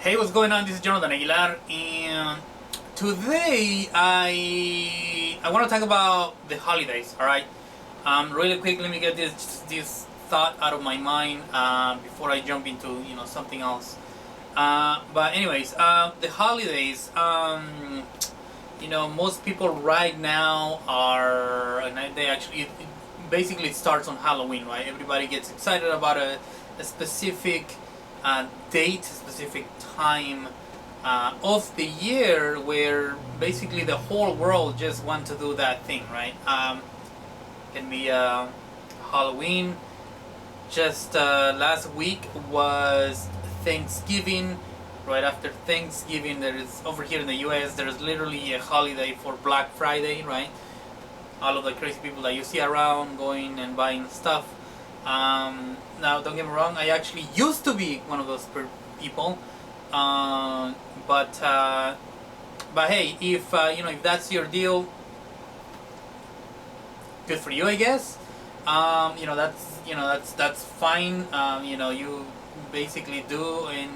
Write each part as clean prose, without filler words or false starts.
Hey, what's going on? This is Jonathan Aguilar, and today I want to talk about the holidays. All right, really quick. Let me get this thought out of my mind before I jump into something else. But anyways, the holidays. Most people right now are, and they actually basically it starts on Halloween, right? Everybody gets excited about a specific date, a specific time of the year where basically the whole world just want to do that thing, right? Can be Halloween. Just last week was Thanksgiving. Right after Thanksgiving, there is over here in the U.S. There's literally a holiday for Black Friday, right? All of the crazy people that you see around going and buying stuff. Now, don't get me wrong. I actually used to be one of those people, but hey, if that's your deal, good for you, I guess. That's fine. You basically do, and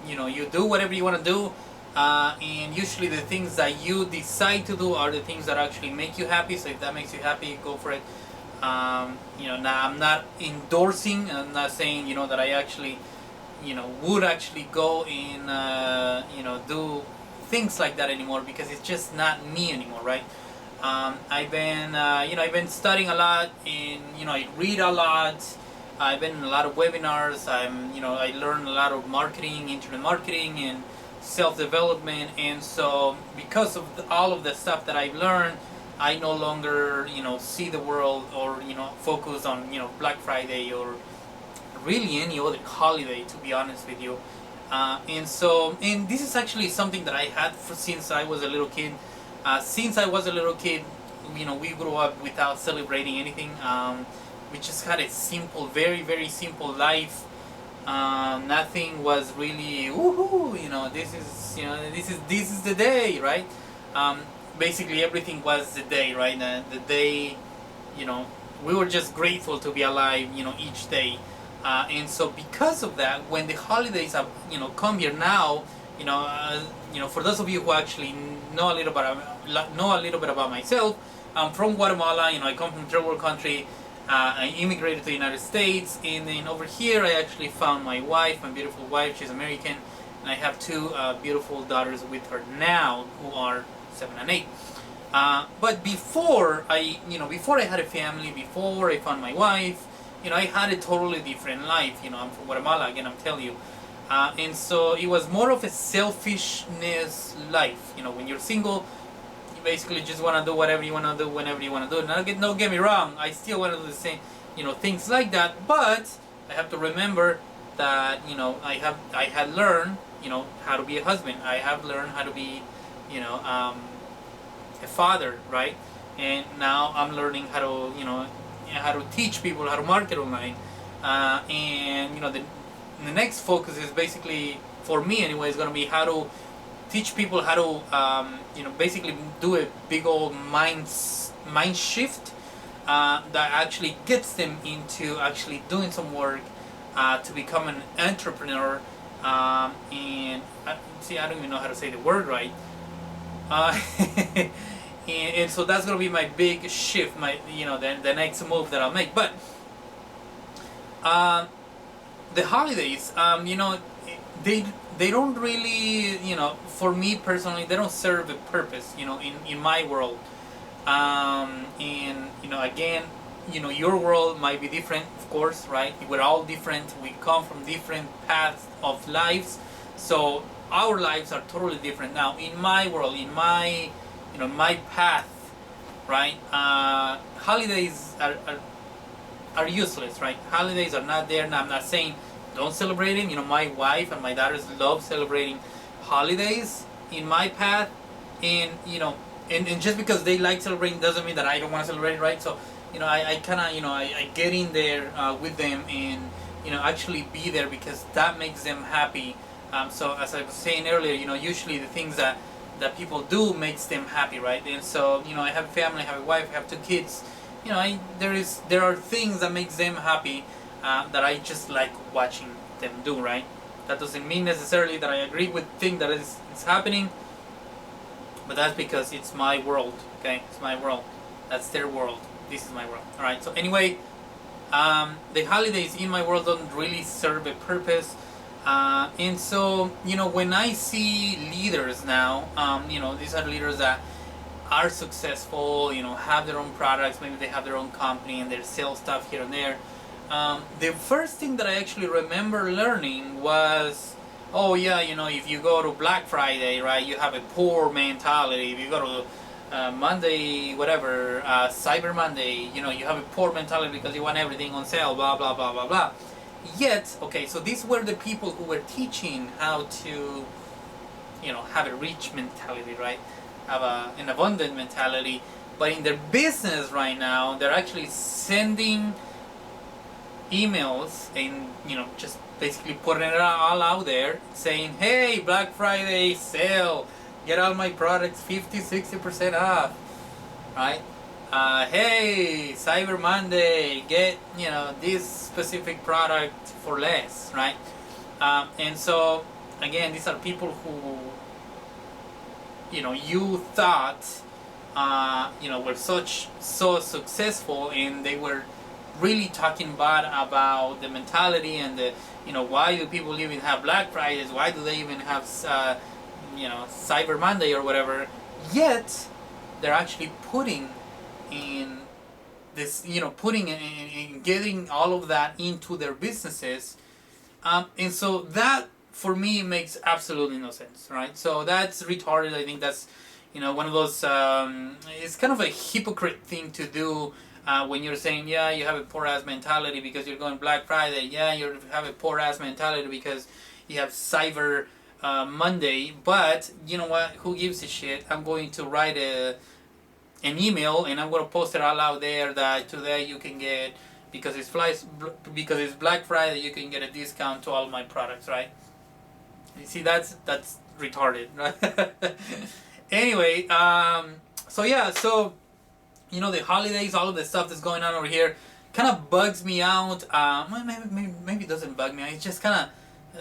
you do whatever you want to do. And usually the things that you decide to do are the things that actually make you happy. So if that makes you happy, go for it. Now I'm not endorsing. I'm not saying that I actually, would actually go and do things like that anymore, because it's just not me anymore, right? I've been studying a lot, and I read a lot. I've been in a lot of webinars. I learned a lot of marketing, internet marketing, and self-development. And so, because of all of the stuff that I've learned, I no longer, see the world or focus on Black Friday or really any other holiday. To be honest with you, and this is actually something that I had since I was a little kid. Since I was a little kid, we grew up without celebrating anything. We just had a simple, very, very simple life. Nothing was really woohoo. This is the day, right? Basically, everything was the day, right? The day, we were just grateful to be alive. Each day, and so because of that, when the holidays have come here now, for those of you who actually know a little bit about myself, I'm from Guatemala. I come from third world country. I immigrated to the United States, and then over here I actually found my wife, my beautiful wife. She's American, and I have two beautiful daughters with her now, who are 7 and 8. But before I had a family, before I found my wife, I had a totally different life. I'm from Guatemala again. I'm telling you. And so it was more of a selfishness life. When you're single, you basically just want to do whatever you want to do whenever you want to do it. Now, don't get me wrong, I still want to do the same, things like that. But I have to remember that I had learned how to be a husband. I have learned how to be a father, right? And now I'm learning how to teach people how to market online. And the next focus is basically, for me anyway, is going to be how to teach people how to basically do a big old mind shift that actually gets them into actually doing some work to become an entrepreneur. And I don't even know how to say the word right. And so that's going to be my big shift, the next move that I'll make. But the holidays, they don't really, for me personally, they don't serve a purpose, in my world. And again, your world might be different, of course, right? We're all different. We come from different paths of lives, so our lives are totally different. Now, in my world, in my my path, right? Holidays are useless, right? Holidays are not there. Now, I'm not saying don't celebrate them. My wife and my daughters love celebrating holidays in my path, and and just because they like celebrating doesn't mean that I don't want to celebrate it, right? So I kind of I get in there with them, and actually be there, because that makes them happy. So as I was saying earlier, usually the things that people do makes them happy, right? And so I have a family, I have a wife, I have 2 kids. There are things that makes them happy that I just like watching them do, right? That doesn't mean necessarily that I agree with things that is happening, but that's because it's my world. Okay, it's my world. That's their world. This is my world. All right. So anyway, the holidays in my world don't really serve a purpose. And so, when I see leaders now, these are leaders that are successful, have their own products, maybe they have their own company and they sell stuff here and there. The first thing that I actually remember learning was, oh yeah, if you go to Black Friday, right, you have a poor mentality. If you go to Monday, whatever, Cyber Monday, you have a poor mentality because you want everything on sale, blah, blah, blah, blah, blah. Yet, okay, so these were the people who were teaching how to, have a rich mentality, right? Have an abundant mentality. But in their business right now, they're actually sending emails and, just basically putting it all out there saying, hey, Black Friday sale, get all my products 50-60% off, right? Hey, Cyber Monday, get this specific product for less, right? And so again, these are people who you thought were so successful, and they were really talking bad about the mentality and the why do people even have Black Fridays? Why do they even have Cyber Monday or whatever? Yet they're actually putting in this, putting in getting all of that into their businesses, and so that for me makes absolutely no sense, right? So that's retarded. I think that's one of those. It's kind of a hypocrite thing to do. When you're saying, yeah, you have a poor ass mentality because you're going Black Friday. Yeah, you have a poor ass mentality because you have Cyber Monday. But you know what? Who gives a shit? I'm going to write an email and I'm going to post it all out there that today you can get, because it's Black Friday, you can get a discount to all my products, right? You see, that's retarded, right? Anyway, so yeah, so the holidays, all of the stuff that's going on over here kind of bugs me out. Maybe it doesn't bug me. It just kind of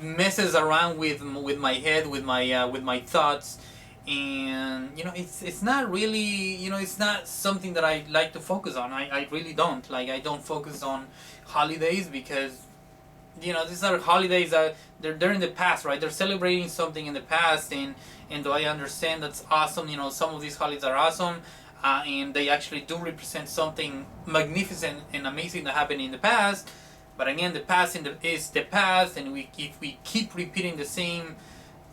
messes around with my head, with my thoughts, and it's not really, it's not something that I like to focus on. I really don't. Like, I don't focus on holidays because these are holidays that they're in the past, right? They're celebrating something in the past, and do I understand that's awesome? Some of these holidays are awesome, and they actually do represent something magnificent and amazing that happened in the past. But again, the past is the past, and if we keep repeating the same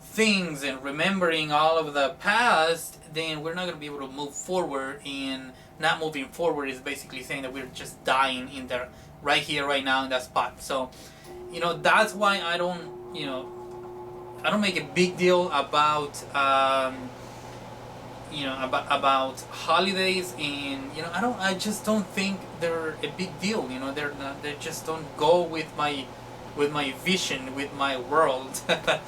things and remembering all of the past, then we're not going to be able to move forward. And not moving forward is basically saying that we're just dying in there, right here, right now, in that spot. So that's why I don't make a big deal about about holidays, and I just don't think they're a big deal. They just don't go with my vision, with my world. But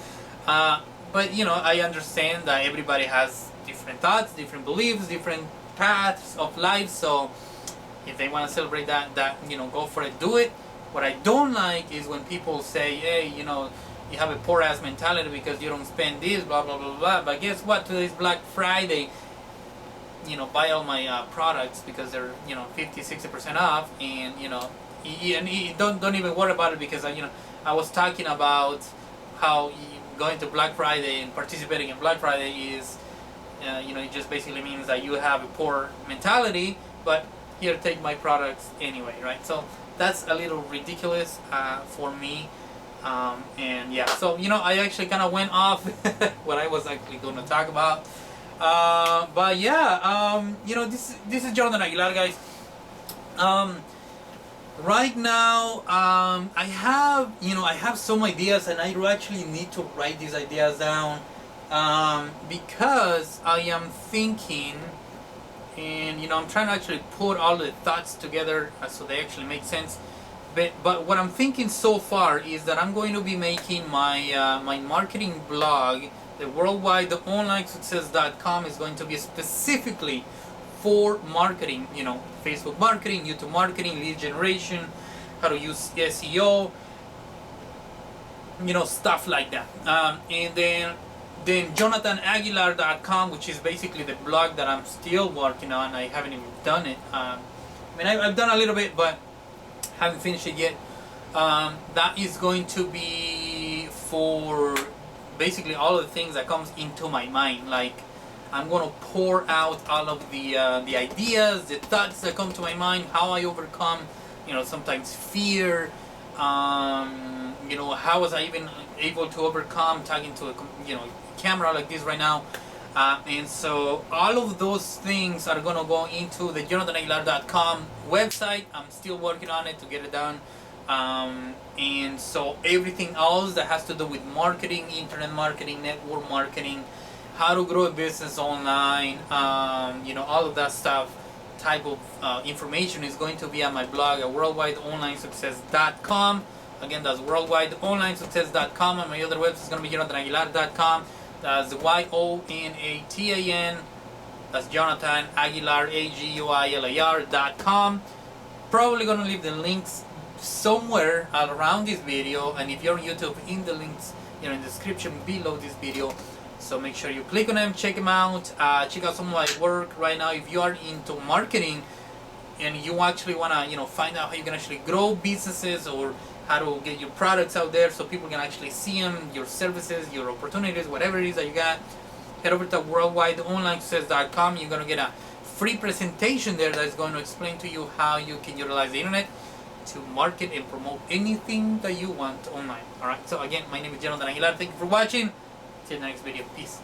I understand that everybody has different thoughts, different beliefs, different paths of life. So if they want to celebrate that, go for it, do it. What I don't like is when people say, hey, you have a poor ass mentality because you don't spend this, blah blah blah blah. But guess what? Today's Black Friday. Buy all my products because they're 50-60% off, and don't even worry about it, because I was talking about how going to Black Friday and participating in Black Friday is it just basically means that you have a poor mentality, but here, take my products anyway, right? So that's a little ridiculous for me. And yeah, so I actually kind of went off what I was actually going to talk about. But yeah, this is Jonathan Aguilar, guys. Right now, I have some ideas, and I actually need to write these ideas down, because I am thinking, and I'm trying to actually put all the thoughts together so they actually make sense. But what I'm thinking so far is that I'm going to be making my my marketing blog, the onlinesuccess.com, is going to be specifically for marketing, Facebook marketing, YouTube marketing, lead generation, how to use SEO, stuff like that. And then JonathanAguilar.com, which is basically the blog that I'm still working on. I haven't even done it. I've done a little bit, but haven't finished it yet. That is going to be for basically all of the things that comes into my mind. Like, I'm going to pour out all of the ideas, the thoughts that come to my mind, how I overcome, sometimes fear. How was I even able to overcome talking to a camera like this right now. And so all of those things are going to go into the JonathanAguilar.com website. I'm still working on it to get it done. And so everything else that has to do with marketing, internet marketing, network marketing, how to grow a business online, all of that stuff, type of information is going to be on my blog at worldwideonlinesuccess.com. Again, that's worldwideonlinesuccess.com, and my other website is going to be JonathanAguilar.com. That's YONATAN. That's Jonathan Aguilar, AGUILAR.com. Probably going to leave the links somewhere around this video, and if you're on YouTube, in the links, in the description below this video. So make sure you click on them, check them out, check out some of my work right now. If you are into marketing and you actually want to, find out how you can actually grow businesses, or how to get your products out there so people can actually see them, your services, your opportunities, whatever it is that you got, head over to worldwideonlinesuccess.com. You're going to get a free presentation there that is going to explain to you how you can utilize the internet to market and promote anything that you want online. Alright, so again, my name is Jonathan Aguilar. Thank you for watching. See you in the next video. Peace.